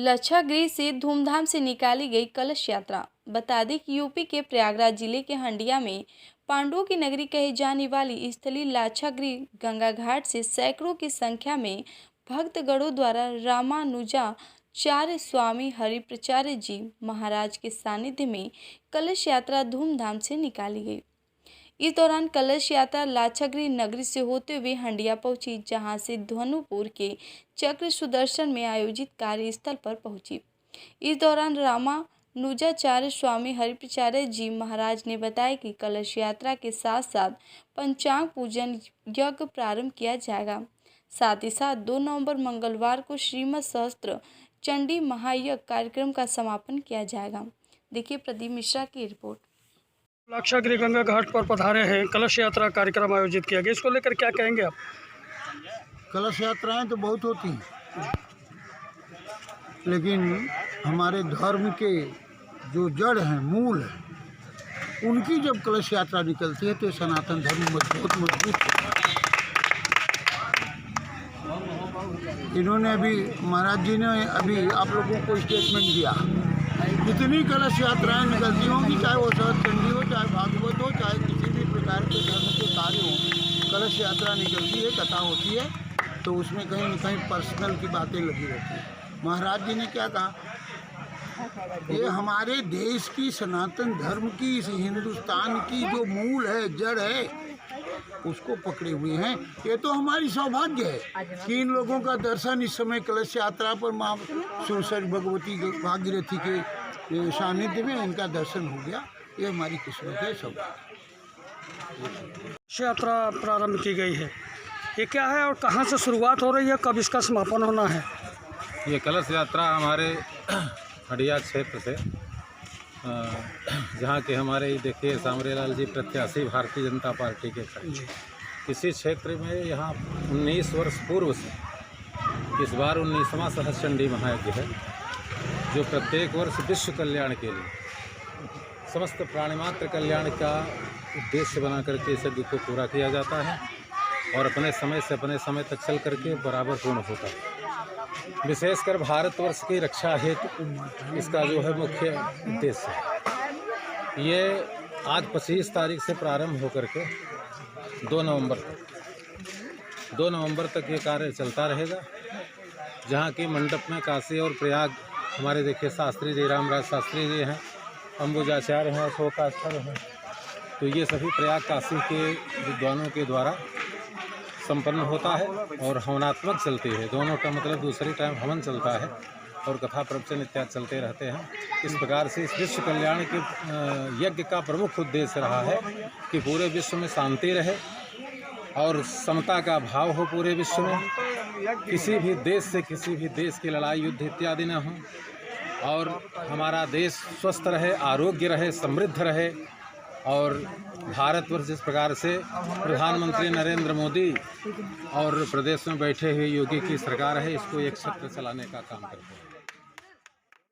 लाक्षागृह से धूमधाम से निकाली गई कलश यात्रा। बता दें कि यूपी के प्रयागराज जिले के हंडिया में पांडवों की नगरी कही जाने वाली स्थलीय लाक्षागृह गंगा घाट से सैकड़ों की संख्या में भक्तगणों द्वारा रामानुजाचार्य स्वामी हरिप्रचार्य जी महाराज के सानिध्य में कलश यात्रा धूमधाम से निकाली गई। इस दौरान कलश यात्रा लाक्षागृह नगरी से होते हुए हंडिया पहुंची, जहां से धनुपुर के चक्र सुदर्शन में आयोजित कार्यस्थल पर पहुंची। इस दौरान रामानुजाचार्य स्वामी हरिप्रचार्य जी महाराज ने बताया कि कलश यात्रा के साथ साथ पंचांग पूजन यज्ञ प्रारंभ किया जाएगा। साथ ही साथ 2 नवंबर मंगलवार को श्रीमद सहस्त्र चंडी महायज्ञ कार्यक्रम का समापन किया जाएगा। देखिए प्रदीप मिश्रा की रिपोर्ट। लाक्षागृह गंगा घाट पर पधारे हैं, कलश यात्रा कार्यक्रम आयोजित किया गया, इसको लेकर क्या कहेंगे आप? कलश यात्राएं तो बहुत होती हैं, लेकिन हमारे धर्म के जो जड़ हैं, मूल है, उनकी जब कलश यात्रा निकलती है तो सनातन धर्म बहुत मजबूत होता है। इन्होंने अभी महाराज जी ने अभी आप लोगों को स्टेटमेंट दिया, जितनी कलश यात्राएं निकलती होंगी, चाहे वो सहस्त्र चंडी हो, चाहे भागवत हो, चाहे किसी भी प्रकार के धर्म के कार्य हो, कलश यात्रा निकलती है, कथा होती है, तो उसमें कहीं न कहीं पर्सनल की बातें लगी रहती हैं। महाराज जी ने क्या कहा, ये हमारे देश की सनातन धर्म की, इस हिंदुस्तान की जो मूल है, जड़ है, उसको पकड़े हुए हैं। ये तो हमारी सौभाग्य है कि इन लोगों का दर्शन इस समय कलश यात्रा पर माँ सुरसरी भगवती भागीरथी के सानिध्य में इनका दर्शन हो गया। ये हमारी किस्मत है। सब यात्रा प्रारंभ की गई है, ये क्या है और कहाँ से शुरुआत हो रही है, कब इसका समापन होना है? ये कलश यात्रा हमारे हंडिया क्षेत्र से, जहाँ के हमारे देखिए सामरेलाल जी प्रत्याशी भारतीय जनता पार्टी के थे। इसी क्षेत्र में यहाँ 19 वर्ष पूर्व से इस बार 19वां सहस्त्र चंडी महायज्ञ है, जो प्रत्येक वर्ष विश्व कल्याण के लिए, समस्त प्राणिमात्र कल्याण का उद्देश्य बना करके इस यज्ञ को पूरा किया जाता है और अपने समय से अपने समय तक चल करके बराबर पूर्ण होता है। विशेषकर भारतवर्ष की रक्षा हेतु इसका जो है मुख्य उद्देश्य है। ये आज 25 तारीख से प्रारंभ होकर के 2 नवंबर तक ये कार्य चलता रहेगा, जहाँ की मंडप में काशी और प्रयाग हमारे देखिए शास्त्री जी, रामराज शास्त्री जी हैं, अंबुजाचार्य हैं, अशोकाचार्य हैं, तो ये सभी प्रयाग काशी के विद्वानों के द्वारा संपन्न होता है और हवनात्मक चलती है। दोनों का मतलब दूसरी टाइम हवन चलता है और कथा प्रवचन इत्यादि चलते रहते हैं। इस प्रकार से इस विश्व कल्याण के यज्ञ का प्रमुख उद्देश्य रहा है कि पूरे विश्व में शांति रहे और समता का भाव हो पूरे विश्व में, किसी भी देश से किसी भी देश की लड़ाई युद्ध इत्यादि न हो और हमारा देश स्वस्थ रहे, आरोग्य रहे, समृद्ध रहे और भारतवर्ष जिस प्रकार से प्रधानमंत्री नरेंद्र मोदी और प्रदेश में बैठे हुए योगी की सरकार है, इसको एक छत्र चलाने का काम करते हैं।